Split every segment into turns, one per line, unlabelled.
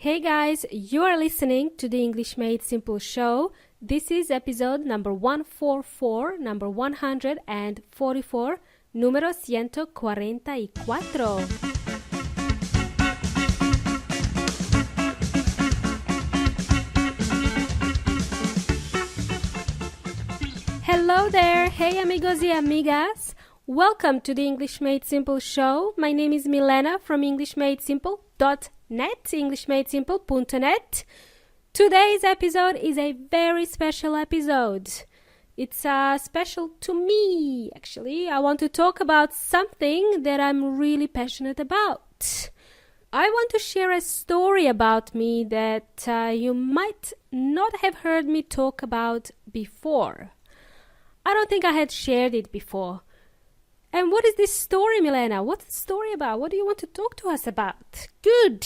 Hey guys, you are listening to the English Made Simple show. This is episode number 144, number 144, número 144. Hello there, hey amigos y amigas. Welcome to the English Made Simple show. My name is Milena from EnglishMadeSimple.net, EnglishMadeSimple.net. Today's episode is a very special episode. It's special to me, actually. I want to talk about something that I'm really passionate about. I want to share a story about me that you might not have heard me talk about before. I don't think I had shared it before. And what is this story, Milena? What's the story about? What do you want to talk to us about? Good.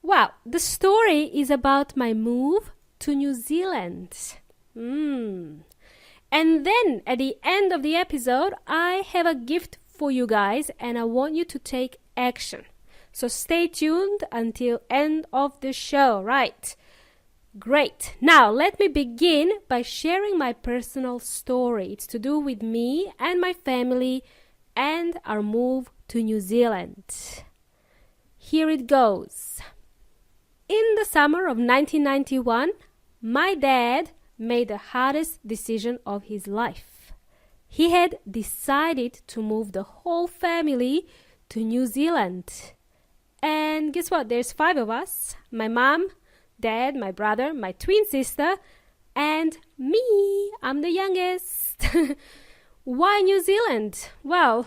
Well, the story is about my move to New Zealand. And then at the end of the episode, I have a gift for you guys and I want you to take action. So stay tuned until end of the show, right? Great. Now, let me begin by sharing my personal story. It's to do with me and my family and our move to New Zealand. Here it goes. In the summer of 1991, my dad made the hardest decision of his life. He had decided to move the whole family to New Zealand. And guess what? There's 5 of us. My mom, Dad, my brother, my twin sister, and me. I'm the youngest. Why New Zealand? Well,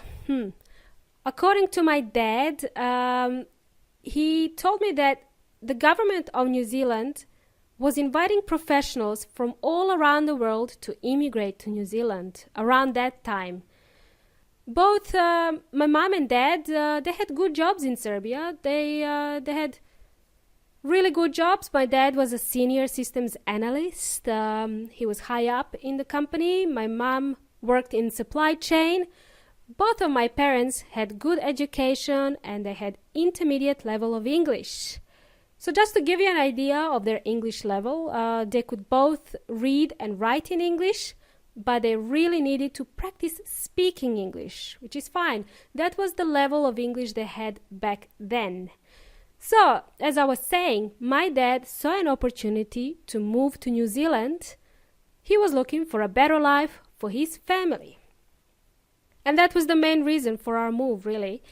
according to my dad, he told me that the government of New Zealand was inviting professionals from all around the world to immigrate to New Zealand around that time. Both my mom and dad, they had good jobs in Serbia. They had really good jobs. My dad was a senior systems analyst. He was high up in the company. My mom worked in supply chain. Both of my parents had good education and they had intermediate level of English. So just to give you an idea of their English level, they could both read and write in English, but they really needed to practice speaking English, which is fine. That was the level of English they had back then. So, as I was saying, my dad saw an opportunity to move to New Zealand. He was looking for a better life for his family. And that was the main reason for our move, really.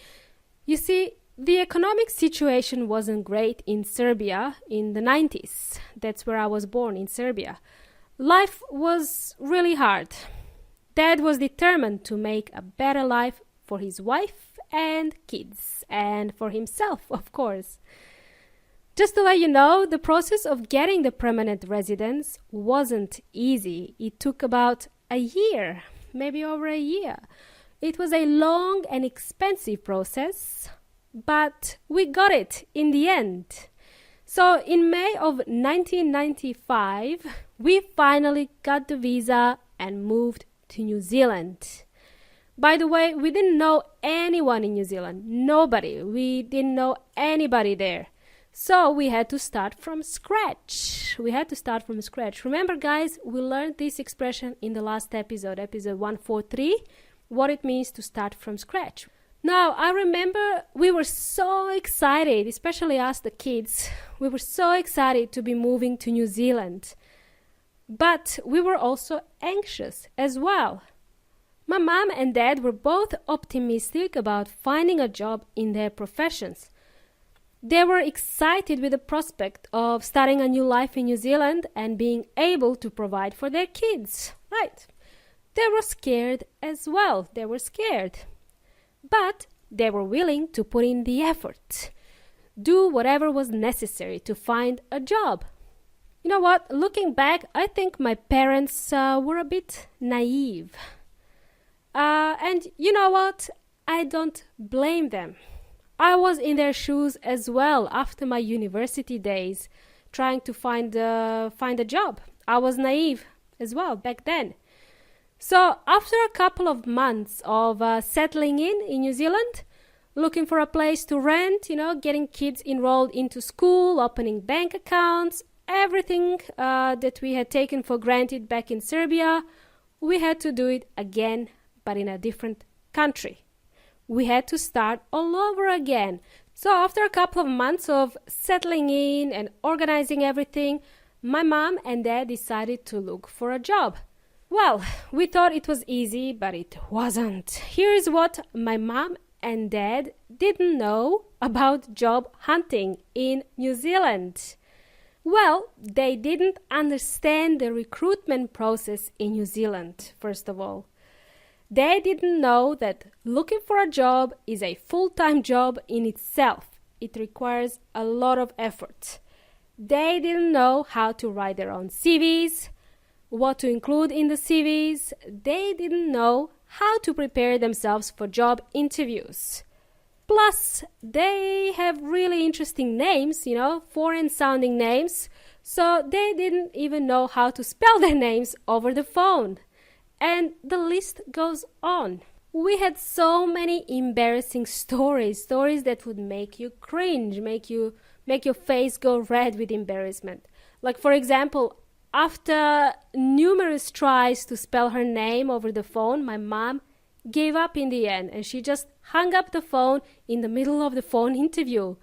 You see, the economic situation wasn't great in Serbia in the 90s. That's where I was born, in Serbia. Life was really hard. Dad was determined to make a better life for his wife and kids, and for himself, of course. Just to let you know, the process of getting the permanent residence wasn't easy. It took about a year, maybe over a year. It was a long and expensive process, but we got it in the end. So in May of 1995, we finally got the visa and moved to New Zealand. By the way, we didn't know anyone in New Zealand. Nobody. We didn't know anybody there. So we had to start from scratch. Remember, guys, we learned this expression in the last episode, episode 143, what it means to start from scratch. Now, I remember we were so excited, especially us, the kids. We were so excited to be moving to New Zealand. But we were also anxious as well. My mom and dad were both optimistic about finding a job in their professions. They were excited with the prospect of starting a new life in New Zealand and being able to provide for their kids. Right. They were scared as well. But they were willing to put in the effort, do whatever was necessary to find a job. You know what? Looking back, I think my parents were a bit naive. And you know what? I don't blame them. I was in their shoes as well after my university days, trying to find a job. I was naive as well back then. So after a couple of months of settling in New Zealand, looking for a place to rent, getting kids enrolled into school, opening bank accounts, everything that we had taken for granted back in Serbia, we had to do it again, but in a different country. We had to start all over again. So after a couple of months of settling in and organizing everything, my mom and dad decided to look for a job. Well, we thought it was easy, but it wasn't. Here is what my mom and dad didn't know about job hunting in New Zealand. Well, they didn't understand the recruitment process in New Zealand, first of all. They didn't know that looking for a job is a full-time job in itself. It requires a lot of effort. They didn't know how to write their own CVs, what to include in the CVs. They didn't know how to prepare themselves for job interviews. Plus, they have really interesting names, foreign-sounding names, so they didn't even know how to spell their names over the phone. And the list goes on. We had so many embarrassing stories that would make you cringe, make your face go red with embarrassment. Like, for example, after numerous tries to spell her name over the phone, my mom gave up in the end, and she just hung up the phone in the middle of the phone interview.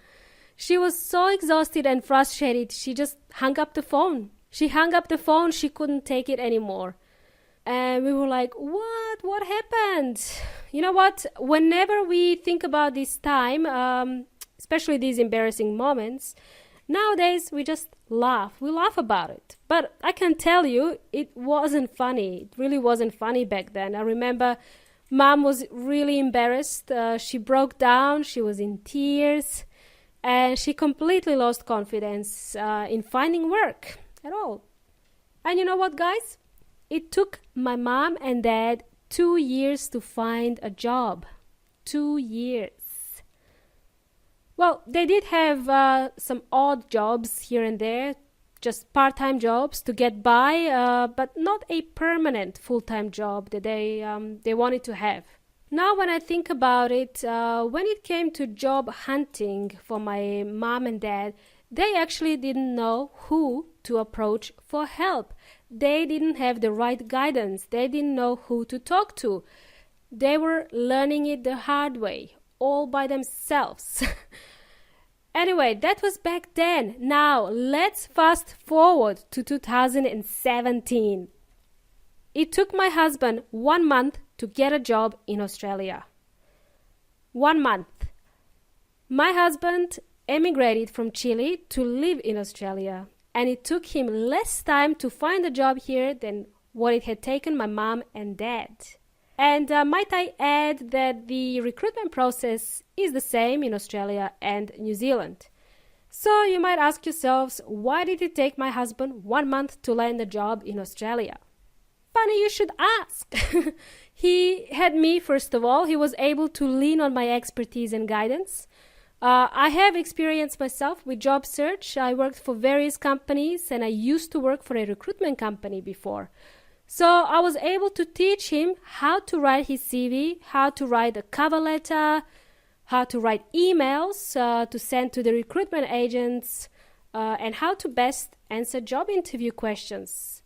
She was so exhausted and frustrated, she just hung up the phone. She hung up the phone, she couldn't take it anymore. And we were like, what happened? You know what? Whenever we think about this time, especially these embarrassing moments, nowadays we just laugh. We laugh about it. But I can tell you, it wasn't funny. It really wasn't funny back then. I remember Mom was really embarrassed. She broke down. She was in tears. And she completely lost confidence in finding work at all. And you know what, guys? It took my mom and dad 2 years to find a job. 2 years. Well, they did have some odd jobs here and there, just part-time jobs to get by, but not a permanent full-time job that they wanted to have. Now when I think about it, when it came to job hunting for my mom and dad, they actually didn't know who to approach for help. They didn't have the right guidance. They didn't know who to talk to. They were learning it the hard way, all by themselves. Anyway, that was back then. Now, let's fast forward to 2017. It took my husband 1 month to get a job in Australia. 1 month. My husband emigrated from Chile to live in Australia, and it took him less time to find a job here than what it had taken my mom and dad. And might I add that the recruitment process is the same in Australia and New Zealand. So you might ask yourselves, why did it take my husband 1 month to land a job in Australia? Funny you should ask. He had me, first of all. He was able to lean on my expertise and guidance. I have experience myself with job search. I worked for various companies, and I used to work for a recruitment company before. So I was able to teach him how to write his CV, how to write a cover letter, how to write emails to send to the recruitment agents, and how to best answer job interview questions.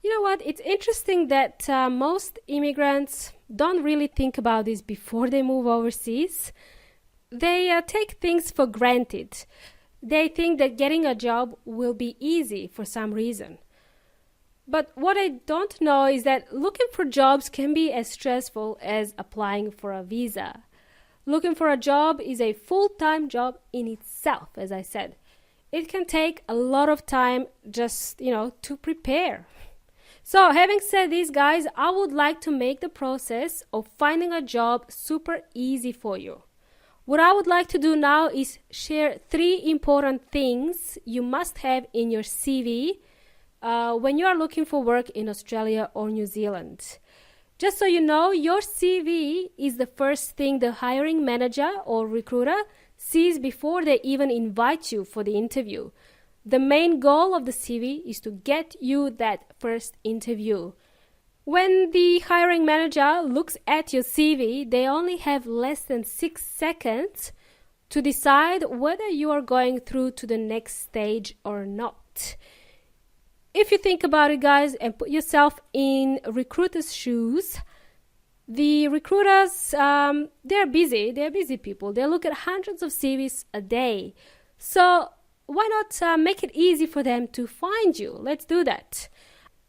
You know what? It's interesting that most immigrants don't really think about this before they move overseas. They take things for granted. They think that getting a job will be easy for some reason. But what I don't know is that looking for jobs can be as stressful as applying for a visa. Looking for a job is a full-time job in itself, as I said. It can take a lot of time just, to prepare. So having said this, guys, I would like to make the process of finding a job super easy for you. What I would like to do now is share 3 important things you must have in your CV when you are looking for work in Australia or New Zealand. Just so you know, your CV is the first thing the hiring manager or recruiter sees before they even invite you for the interview. The main goal of the CV is to get you that first interview. When the hiring manager looks at your CV, they only have less than 6 seconds to decide whether you are going through to the next stage or not. If you think about it, guys, and put yourself in recruiters' shoes, the recruiters, they're busy people. They look at hundreds of CVs a day. So why not make it easy for them to find you? Let's do that.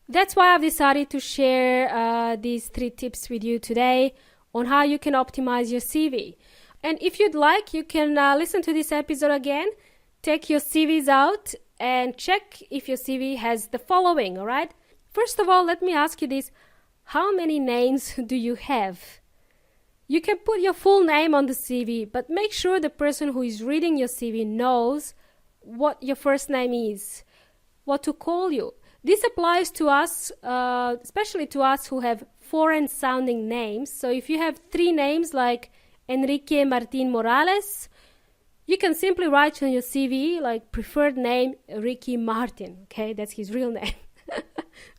That's why I've decided to share these 3 tips with you today on how you can optimize your CV. And if you'd like, you can listen to this episode again, take your CVs out and check if your CV has the following, all right? First of all, let me ask you this. How many names do you have? You can put your full name on the CV, but make sure the person who is reading your CV knows what your first name is, what to call you. This applies to us, especially to us who have foreign sounding names. So if you have 3 names like Enrique Martin Morales, you can simply write on your CV like preferred name Ricky Martin. Okay, that's his real name.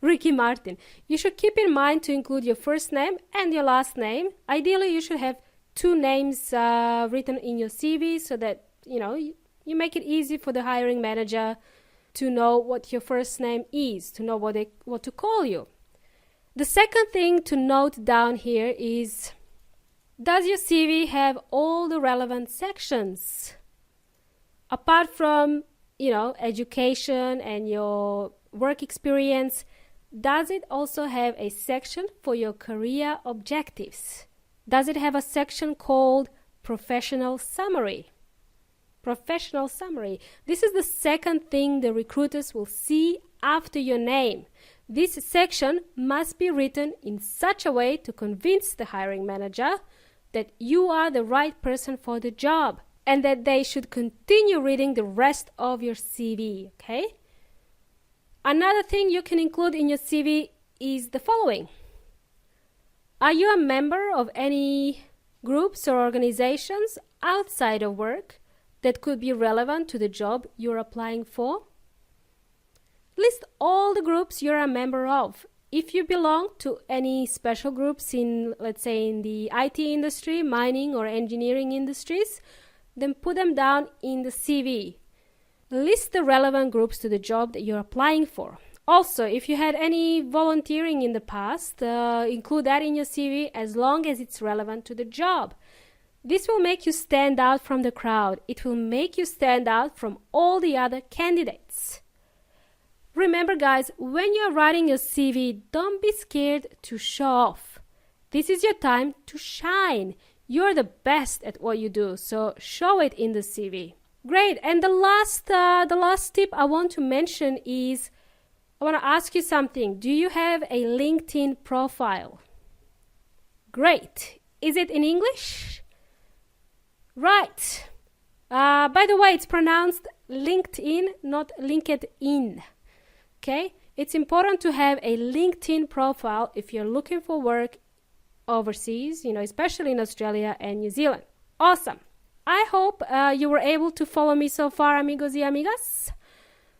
Ricky Martin. You should keep in mind to include your first name and your last name. Ideally, you should have 2 names written in your CV so that, you make it easy for the hiring manager to know what your first name is, to know what to call you. The second thing to note down here is, does your CV have all the relevant sections? Apart from, education and your work experience, does it also have a section for your career objectives? Does it have a section called professional summary? Professional summary. This is the second thing the recruiters will see after your name. This section must be written in such a way to convince the hiring manager that you are the right person for the job and that they should continue reading the rest of your CV, okay? Another thing you can include in your CV is the following. Are you a member of any groups or organizations outside of work that could be relevant to the job you're applying for? List all the groups you're a member of. If you belong to any special groups in, let's say, in the IT industry, mining or engineering industries, then put them down in the CV. List the relevant groups to the job that you're applying for. Also, if you had any volunteering in the past, include that in your CV as long as it's relevant to the job. This will make you stand out from the crowd. It will make you stand out from all the other candidates. Remember, guys, when you're writing your CV, don't be scared to show off. This is your time to shine. You're the best at what you do, so show it in the CV. Great. And the last tip I want to mention is, I want to ask you something. Do you have a LinkedIn profile? Great. Is it in English? Right. By the way, it's pronounced LinkedIn, not LinkedIn. Okay? It's important to have a LinkedIn profile if you're looking for work overseas, especially in Australia and New Zealand. Awesome. I hope you were able to follow me so far, amigos y amigas.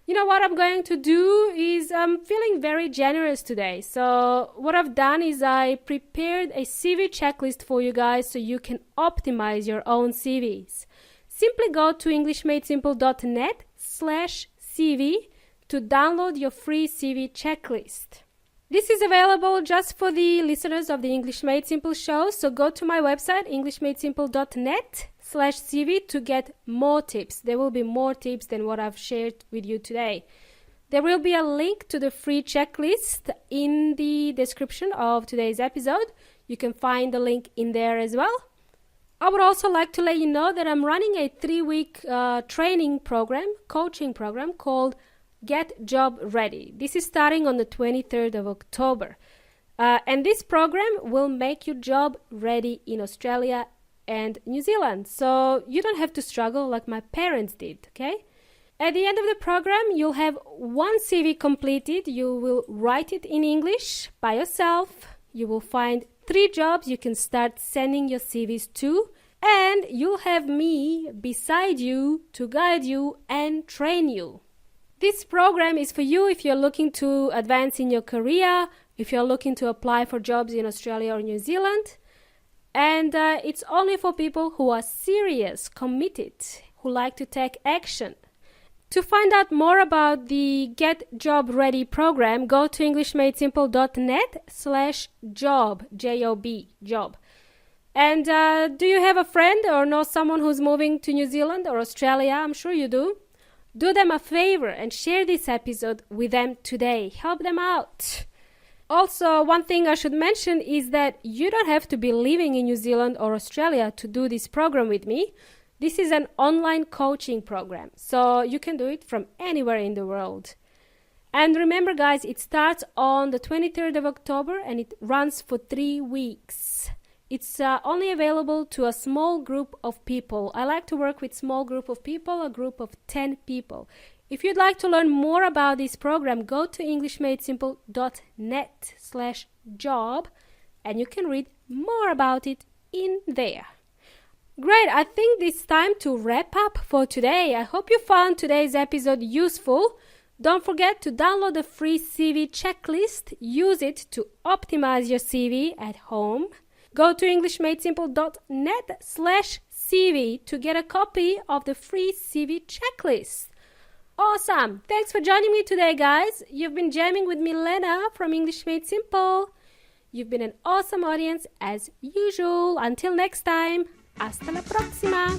You know what I'm going to do is I'm feeling very generous today. So what I've done is I prepared a CV checklist for you guys so you can optimize your own CVs. Simply go to englishmadesimple.net/CV to download your free CV checklist. This is available just for the listeners of the English Made Simple show. So go to my website, englishmadesimple.net/CV to get more tips. There will be more tips than what I've shared with you today. There will be a link to the free checklist in the description of today's episode. You can find the link in there as well. I would also like to let you know that I'm running a 3-week training program, coaching program called Get Job Ready. This is starting on the 23rd of October. And this program will make you job ready in Australia and New Zealand. So you don't have to struggle like my parents did, okay? At the end of the program, you'll have 1 CV completed. You will write it in English by yourself. You will find 3 jobs you can start sending your CVs to. And you'll have me beside you to guide you and train you. This program is for you if you're looking to advance in your career, if you're looking to apply for jobs in Australia or New Zealand. And it's only for people who are serious, committed, who like to take action. To find out more about the Get Job Ready program, go to englishmadsimple.net/job, J-O-B, job. And do you have a friend or know someone who's moving to New Zealand or Australia? I'm sure you do. Do them a favor and share this episode with them today. Help them out. Also, one thing I should mention is that you don't have to be living in New Zealand or Australia to do this program with me. This is an online coaching program, so you can do it from anywhere in the world. And remember, guys, it starts on the 23rd of October and it runs for 3 weeks. It's only available to a small group of people. I like to work with small group of people, a group of 10 people. If you'd like to learn more about this program, go to englishmadesimple.net/job and you can read more about it in there. Great, I think it's time to wrap up for today. I hope you found today's episode useful. Don't forget to download the free CV checklist. Use it to optimize your CV at home. Go to englishmadesimple.net/CV to get a copy of the free CV checklist. Awesome! Thanks for joining me today, guys. You've been jamming with me, Lena, from English Made Simple. You've been an awesome audience as usual. Until next time, hasta la próxima!